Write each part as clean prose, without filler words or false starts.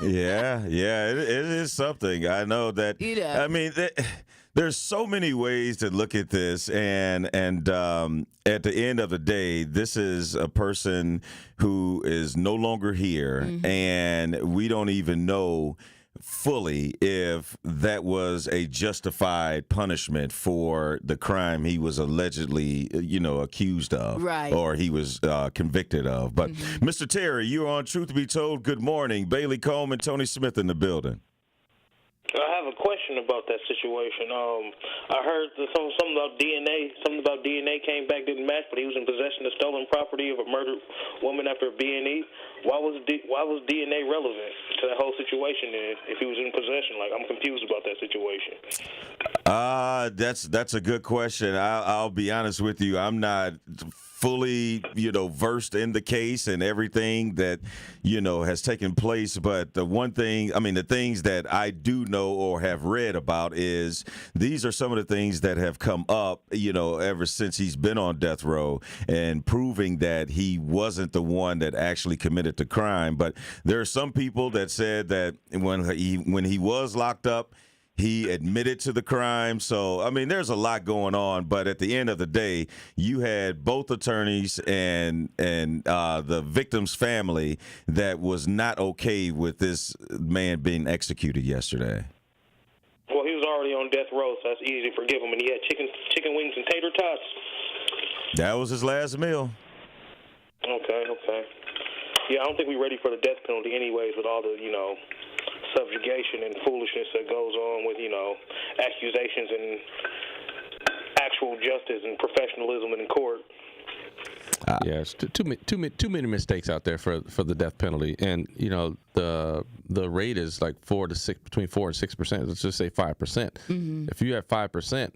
Yeah, it is something. I know that. I mean, there's so many ways to look at this, and at the end of the day, this is a person who is no longer here, and we don't even know fully if that was a justified punishment for the crime he was allegedly, accused of, right, or he was convicted of. But Mr. Terry, you're on Truth Be Told. Good morning. Bailey Coleman, Tony Smith in the building. I have a question about that situation. I heard something about DNA. Something about DNA came back, didn't match, but he was in possession of stolen property of a murdered woman after a B&E. Why was DNA relevant to that whole situation then, if he was in possession? Like, I'm confused about that situation. That's a good question. I'll be honest with you. I'm not fully, versed in the case and everything that, has taken place. But the things that I do know or have read about is these are some of the things that have come up, ever since he's been on death row, and proving that he wasn't the one that actually committed the crime. But there are some people that said that when he was locked up, he admitted to the crime. So, there's a lot going on. But at the end of the day, you had both attorneys and the victim's family that was not okay with this man being executed yesterday. Well, he was already on death row, so that's easy to forgive him. And he had chicken wings and tater tots. That was his last meal. Okay. Yeah, I don't think we're ready for the death penalty anyways, with all the, subjugation and foolishness that goes on with, accusations and actual justice and professionalism in court. It's too many mistakes out there for the death penalty, and the rate is like between 4 and 6%. Let's just say 5%. If you have 5%,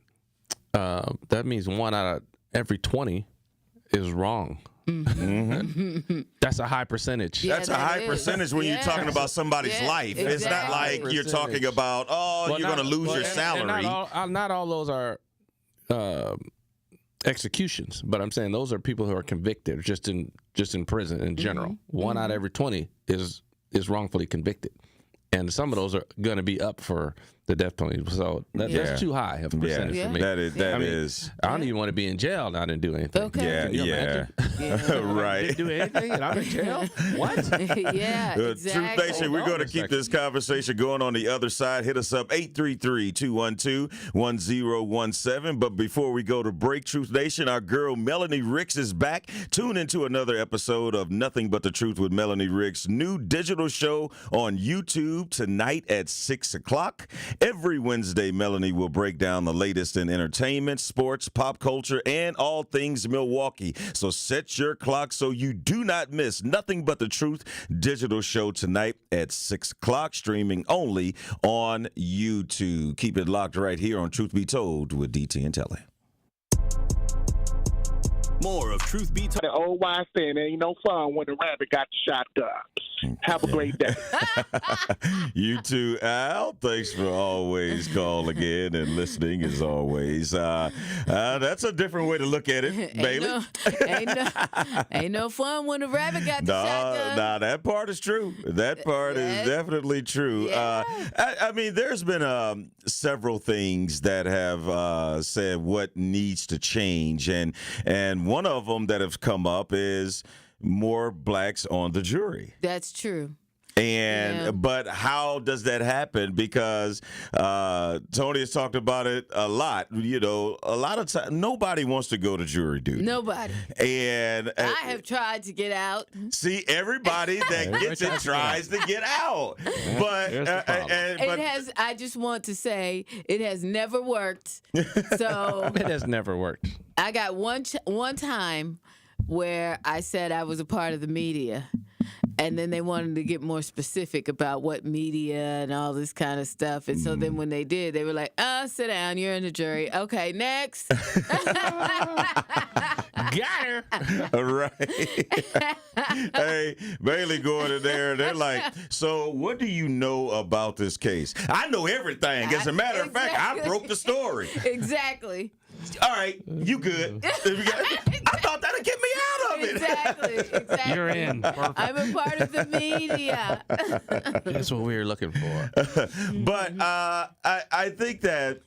that means 1 out of every 20 is wrong. That's a high percentage. That's a high percentage when you're talking about somebody's life. Exactly. It's not like you're talking about, you're going to lose your salary. Not all those are executions, but I'm saying those are people who are convicted just in prison in general. 1 out of every 20 is wrongfully convicted, and some of those are going to be up for the death penalty. So that's too high of a percentage for me. That is. I don't even want to be in jail and I didn't do anything. Okay. Yeah. Right. Didn't do anything and I'm in jail? What? Yeah, exactly. Truth Nation, we're going to keep this conversation going on the other side. Hit us up, 833-212-1017. But before we go to break, Truth Nation, our girl Melanie Ricks is back. Tune into another episode of Nothing But the Truth with Melanie Ricks' new digital show on YouTube tonight at 6 o'clock. Every Wednesday, Melanie will break down the latest in entertainment, sports, pop culture, and all things Milwaukee. So set your clock so you do not miss Nothing But the Truth digital show tonight at 6 o'clock, streaming only on YouTube. Keep it locked right here on Truth Be Told with DT&Telly. More of Truth Be Told. The old wife saying, ain't no fun when the rabbit got the shotgun. Have a great day. You too, Al. Thanks for always calling in and listening as always. That's a different way to look at it, Bailey. Ain't no fun when the rabbit got the shotgun. Nah, that part is true. That part is definitely true. Yeah. There's been several things that have said what needs to change, and one of them that have come up is more blacks on the jury. That's true. But how does that happen? Because Tony has talked about it a lot. A lot of times nobody wants to go to jury duty. Nobody. And I have tried to get out. See, everybody that gets it tries to get out. But I just want to say it has never worked. So it has never worked. I got one time where I said I was a part of the media. And then they wanted to get more specific about what media and all this kind of stuff. And so then when they did, they were like, sit down, you're in the jury. Okay, next. Got her. All right. Hey, Bailey going in there, they're like, so what do you know about this case? I know everything. As a matter of fact, I broke the story. Exactly. all right, you good. I thought that'd get me out of it. Exactly. You're in. Perfect. I'm a part of the media. That's what we were looking for. But I think that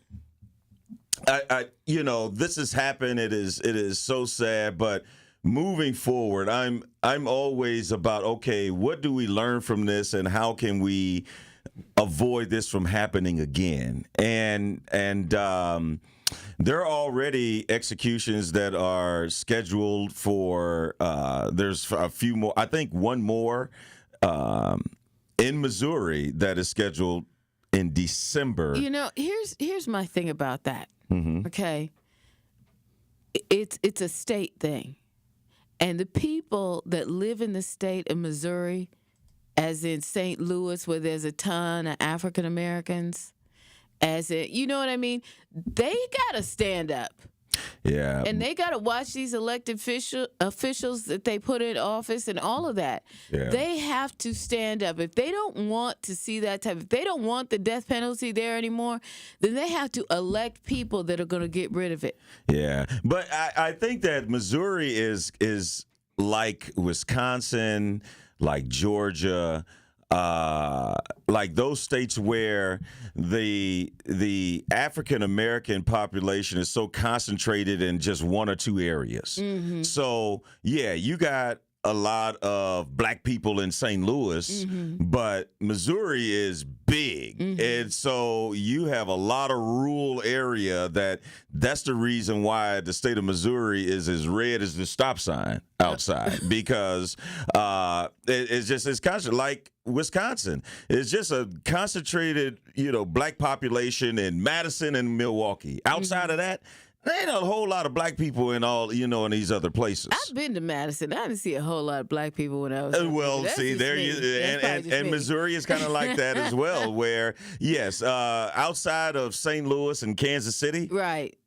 this has happened. It is so sad, but moving forward, I'm always about, okay, what do we learn from this, and how can we avoid this from happening again? And there are already executions that are scheduled for. There's a few more. I think one more in Missouri that is scheduled in December. Here's my thing about that. Mm-hmm. Okay, it's a state thing, and the people that live in the state of Missouri, as in St. Louis, where there's a ton of African Americans, as in, you know what I mean? They gotta stand up. Yeah. And they got to watch these elected officials that they put in office and all of that. Yeah. They have to stand up. If they don't want to see that if they don't want the death penalty there anymore, then they have to elect people that are going to get rid of it. Yeah. But I think that Missouri is like Wisconsin, like Georgia, like those states where the African American population is so concentrated in just one or two areas. Mm-hmm. So yeah, you got a lot of black people in St. Louis, but Missouri is big. And so you have a lot of rural area that's the reason why the state of Missouri is as red as the stop sign outside, because it's constant, like Wisconsin. It's just a concentrated, black population in Madison and Milwaukee. Outside of that, there ain't a whole lot of black people in all, in these other places. I've been to Madison. I didn't see a whole lot of black people when I was there. Well, That's see, just there me. you That's and Missouri is kind of like that as well, where, yes, outside of St. Louis and Kansas City, right.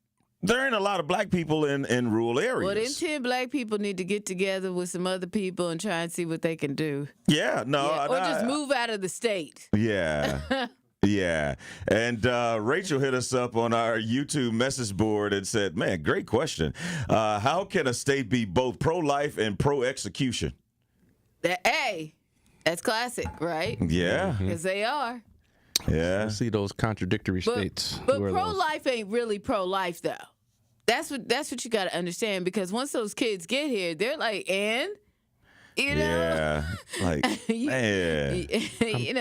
there ain't a lot of black people in rural areas. Well, them 10 black people need to get together with some other people and try and see what they can do. Yeah, no. Yeah, or just move out of the state. Yeah. Yeah. And Rachel hit us up on our YouTube message board and said, man, great question. How can a state be both pro-life and pro-execution? That's classic, right? Yeah. Because they are. Yeah. I see those contradictory states. But pro-life ain't really pro-life, though. That's what you got to understand, because once those kids get here, they're like, and? Yeah, like, man.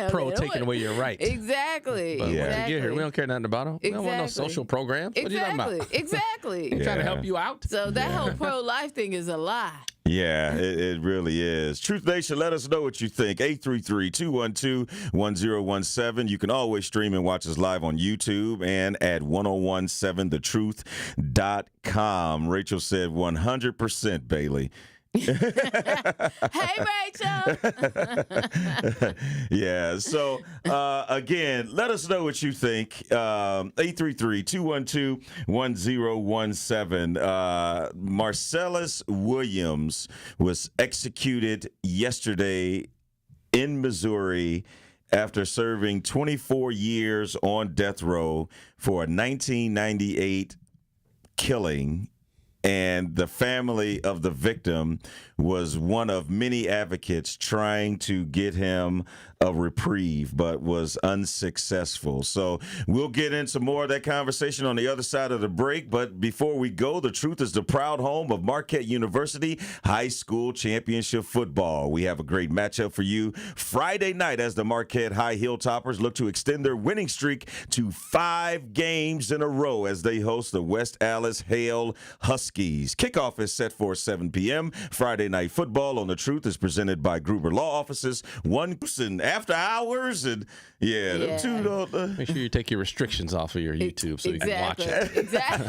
Pro taking away your rights. Exactly. But Yeah. when they get here, we don't care nothing about them. We don't want no Exactly. social programs. What are you talking about? Exactly. Trying to help you out. So that whole pro-life thing is a lie. Yeah, it really is. Truth Nation, let us know what you think. 833-212-1017. You can always stream and watch us live on YouTube and at 1017thetruth.com. Rachel said 100%, Bailey. Hey, Rachel. Yeah. So, again, let us know what you think. 833-212-1017. Marcellus Williams was executed yesterday in Missouri after serving 24 years on death row for a 1998 killing. And the family of the victim was one of many advocates trying to get him a reprieve, but was unsuccessful. So we'll get into more of that conversation on the other side of the break. But before we go, the Truth is the proud home of Marquette University High School Championship Football. We have a great matchup for you Friday night as the Marquette High Hilltoppers look to extend their winning streak to 5 games in a row as they host the West Allis Hale Huskies. Kickoff is set for 7 p.m. Friday Night Football on the Truth is presented by Gruber Law Offices. One person after hours, and them two don't. Make sure you take your restrictions off of your YouTube so you can watch it. Exactly.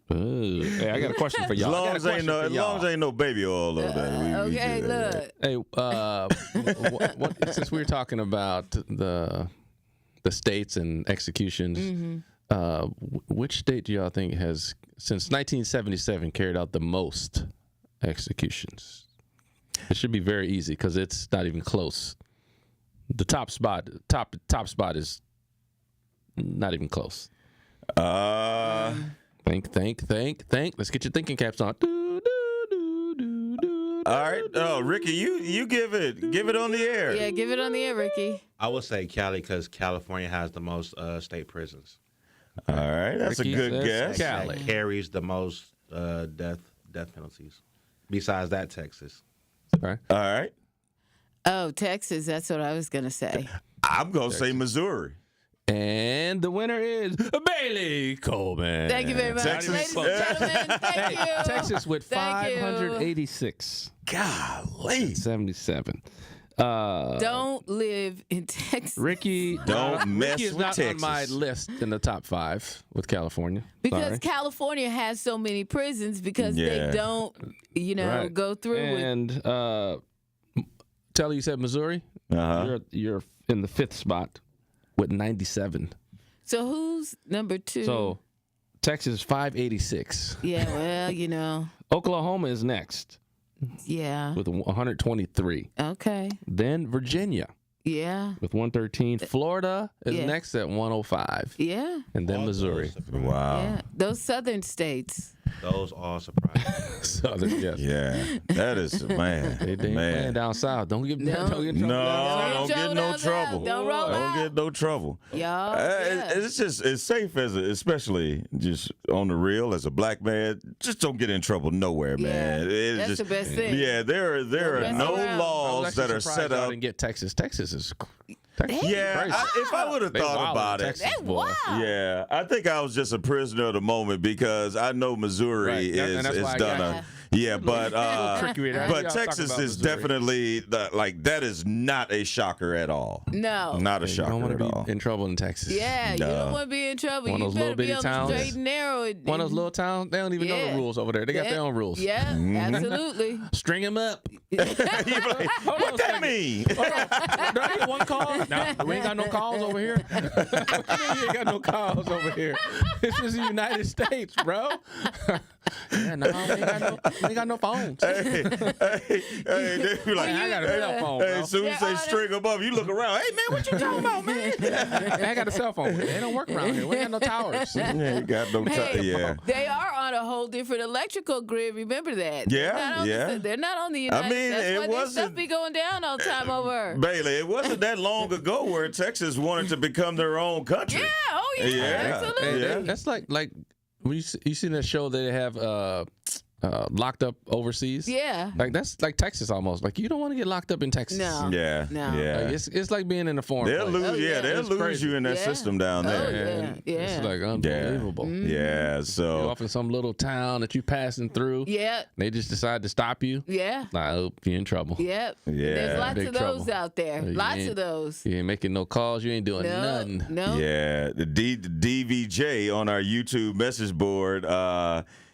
Hey, I got a question for y'all. As long as ain't no baby oil over there. Okay, look. Hey, since we were talking about the states and executions, which state do y'all think has, since 1977, carried out the most executions? It should be very easy because it's not even close. The top spot is not even close. Think. Let's get your thinking caps on. All right. Oh, Ricky, you give it on the air. Yeah, give it on the air, Ricky. I would say Cali because California has the most state prisons. All right, that's Ricky a good says guess. Cali. That carries the most death penalties. Besides that, Texas. All right. All right. Oh, Texas. That's what I was going to say. I'm gonna say Missouri. And the winner is Bailey Coleman. Thank you very much. Texas. Ladies and gentlemen, thank you. Texas with Thank you. 586. Golly. 77. Don't live in Texas. Ricky, Don't mess Ricky is with not Texas. on my list in the top 5 with California. Because Sorry. California has so many prisons because they Yeah. don't, Right. go through with. And Telly, you said Missouri? Uh-huh. You're in the 5th spot with 97. So who's number 2? So Texas 586. Yeah, well, Oklahoma is next yeah. with 123. Okay. Then Virginia Yeah. with 113. Florida is Yeah. next at 105. Yeah. And then Missouri. Wow. Yeah. Those southern states. Those all surprising. Southern, yes. Yeah. That is man. They ain't playing man. down south. Don't get in trouble. No, Don't don't get get no down trouble. south. Don't roll Don't out. get no trouble. Y'all. Yeah. It's safe especially just on the real as a black man. Just don't get in trouble nowhere, man. It That's just, the best thing. Yeah, there are mess no around. laws that are set up. And get Texas. Texas is crazy. Yeah, if I would have They thought wild about in it. Texas, They boy. wild. Yeah, I think I was just a prisoner of the moment because I know Missouri Right. And is that's why I done got a. Yeah, but tricky with that. but Y'all Texas talking is about Missouri. definitely that is not a shocker at all. No. Not a You shocker don't want at to all. be in trouble in Texas. Yeah, you No. don't want to be in trouble. One of You those better little be bitty on the towns. straight and narrow. One of those little towns, they don't even know Yeah. the rules over there. They got their own rules. Yeah, absolutely. String them up. You like, what that mean? Hold on. Do I get one call? No, we ain't got no calls over here. We ain't got no calls over here. This is the United States, bro. Yeah, no, we ain't got no phones. Hey, they be like, I got a cell phone, hey, bro. as soon as they string them up, you look around. Hey, man, what you talking about, man? I got a cell phone. They don't work around here. We ain't got no towers. Yeah, you got no time. Hey, Yeah. they are on a whole different electrical grid. Remember that? Yeah, They're not on yeah. they're not on the United. mean, That's it why their wasn't- stuff be going down all the time over. Bailey, it wasn't that long ago where Texas wanted to become their own country. Yeah. Oh yeah. Yeah. Absolutely. Yeah. That's like when you seen that show that they have locked up overseas. Yeah. Like that's like Texas almost. Like you don't want to get locked up in Texas. No. Yeah, No. yeah. Like, it's like being in a foreign They'll place. lose, Oh, yeah. they'll It's lose crazy. you in that Yeah. system down Oh, there. And yeah. It's like Yeah, unbelievable. yeah. You're So off in some little town that you passing through. Yeah. They just decide to stop you. Yeah. Like, oh, you're in trouble. Yep. Yeah. There's lots Big of those trouble. out there. You Lots ain't- of those. You ain't making no calls. You ain't doing nothing. No. yeah, the DVJ on our YouTube message board.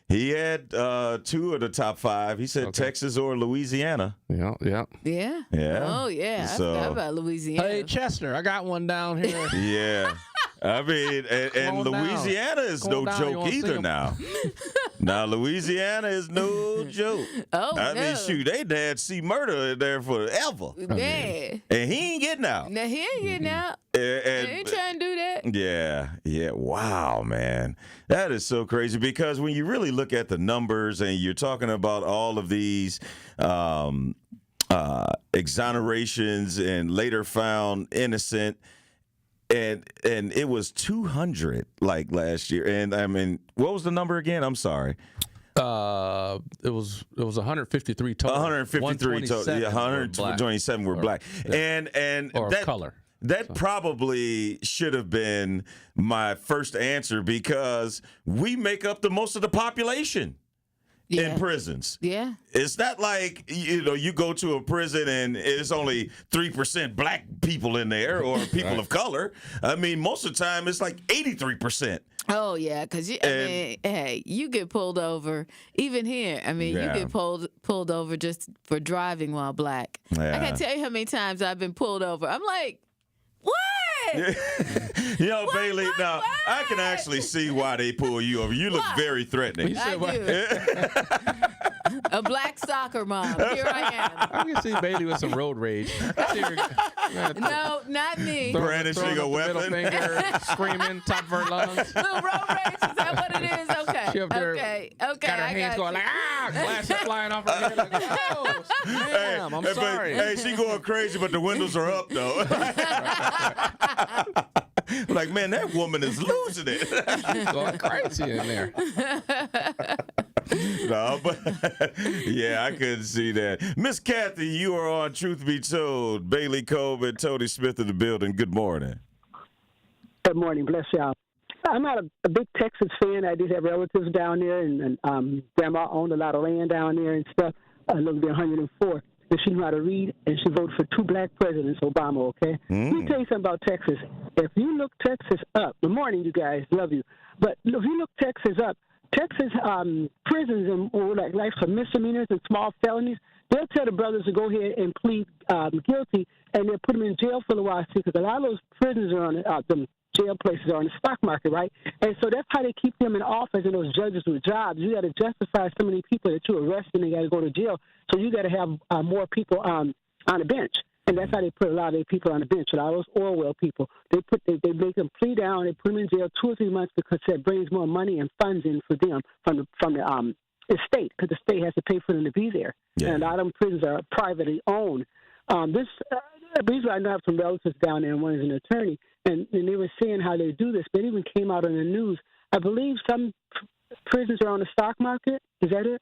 He had 2 of the top 5. He said Texas or Louisiana. Yeah, yeah. Yeah. Yeah. Oh yeah. I So- forgot about Louisiana. Hey, Chester, I got one down here. Yeah. I mean, and on down. Louisiana is Come no on down. You joke wanna see either 'em? now. Now, Louisiana is no joke. Oh, I mean, no. shoot, they had C Murder in there forever. Yeah. And he ain't getting out. Now he ain't getting out. And- He ain't trying to do that. yeah. Wow, man. That is so crazy because when you really look at the numbers and you're talking about all of these exonerations and later found innocent, and it was 200 like last year. And I mean, what was the number again? I'm sorry. It was 153 total. 153 total. Yeah, 127 were black. And Or of that color. That probably should have been my first answer because we make up the most of the population in prisons. Yeah. It's not like, you go to a prison and it's only 3% black people in there or people of color. I mean, most of the time it's like 83%. Oh yeah, because I mean, hey, you get pulled over. Even here, I mean, Yeah. you get pulled over just for driving while black. Yeah. I can't tell you how many times I've been pulled over. I'm like, what? Bailey, now I can actually see why they pull you over. You look Why? very threatening. You said I what? do. A black soccer mom. Here I I can see Bailey with some road rage. am. No, not me. Brandishing a Middle weapon. finger, screaming, top of her lungs. Little road rage. Is that what it is? Okay. She up there, Okay. got her I hands got going you. like, glasses flying off her head. Like, oh, damn, I'm But, sorry. hey, she going crazy, but the windows are up though. Like, man, that woman is losing it. She's going crazy in there. No, but yeah, I couldn't see that. Miss Kathy, you are on Truth Be Told. Bailey Colby and Tony Smith in the building. Good morning. Good morning. Bless y'all. I'm not a big Texas fan. I did have relatives down there, and Grandma owned a lot of land down there and stuff. I lived there 104. And she knew how to read, and she voted for 2 black presidents, Obama, okay? Let me tell you something about Texas. If you look Texas up, good morning, you guys, love you. But if you look Texas up, Texas prisons and like for misdemeanors and small felonies, they'll tell the brothers to go ahead and plead guilty, and they'll put them in jail for a while, too, because a lot of those prisons are on the jail places are on the stock market, right? And so that's how they keep them in office and those judges with jobs. You got to justify so many people that you arrest and they got to go to jail. So you got to have more people on the bench. And that's how they put a lot of their people on the bench. A lot of those oil well people, they make them plea down, they put them in jail 2 or 3 months because that brings more money and funds in for them from the state, because the state has to pay for them to be there. Yeah. And a lot of them prisons are privately owned. The reason I know I have some relatives down there, and one is an attorney, and they were saying how they do this, but it even came out on the news. I believe some prisons are on the stock market. Is that it?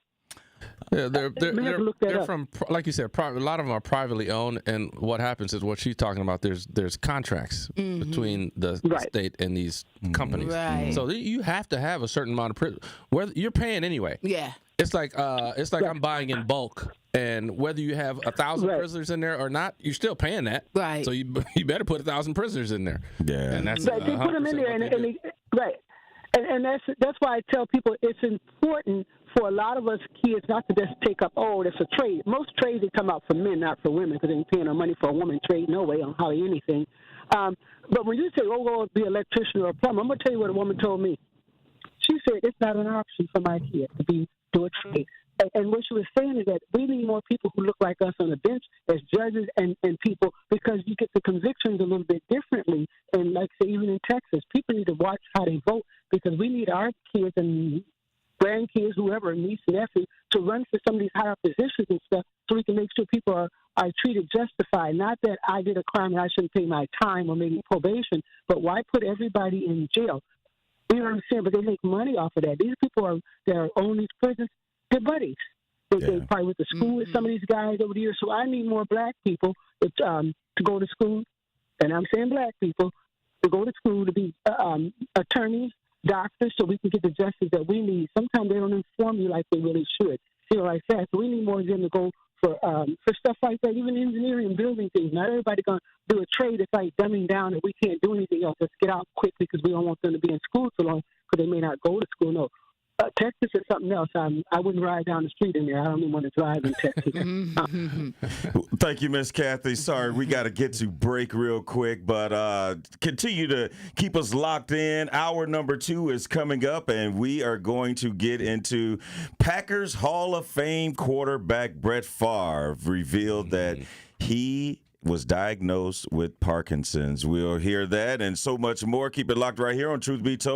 Yeah, they're from, like you said, a lot of them are privately owned, and what happens is what she's talking about. There's contracts between the state and these companies, so you have to have a certain amount of prison. Whether you're paying anyway. Yeah, it's like I'm buying in bulk, and whether you have 1,000 prisoners in there or not, you're still paying that. Right. So you better put 1,000 prisoners in there. Yeah, and that's they put them in there, and that's why I tell people it's important for a lot of us kids not to just take up, that's a trade. Most trades they come out for men, not for women, because they ain't paying no money for a woman trade no way on hardly anything. But when you say, go be an electrician or a plumber, I'm going to tell you what a woman told me. She said, it's not an option for my kid to do a trade. And what she was saying is that we need more people who look like us on the bench as judges and people, because you get the convictions a little bit differently. And like I say, even in Texas, people need to watch how they vote, because we need our kids and grandkids, whoever, niece and nephew, to run for some of these higher positions and stuff, so we can make sure people are treated justified. Not that I did a crime and I shouldn't pay my time or maybe probation, but why put everybody in jail? You know what I'm saying? But they make money off of that. These people that own these prisons, they're buddies. They probably went to school with some of these guys over the years. So I need more black people to go to school, and I'm saying black people, to go to school to be attorneys, doctors, so we can get the justice that we need. Sometimes they don't inform you like they really should. Like that. So we need more of them to go for stuff like that, even engineering and building things. Not everybody going to do a trade. It's like dumbing down and we can't do anything else. Let's get out quick because we don't want them to be in school too long because they may not go to school. No. Texas is something else. I wouldn't ride down the street in there. I don't even want to drive in Texas. Thank you, Miss Kathy. Sorry, we got to get to break real quick, but continue to keep us locked in. Hour number 2 is coming up, and we are going to get into Packers Hall of Fame quarterback Brett Favre revealed that he was diagnosed with Parkinson's. We'll hear that and so much more. Keep it locked right here on Truth Be Told.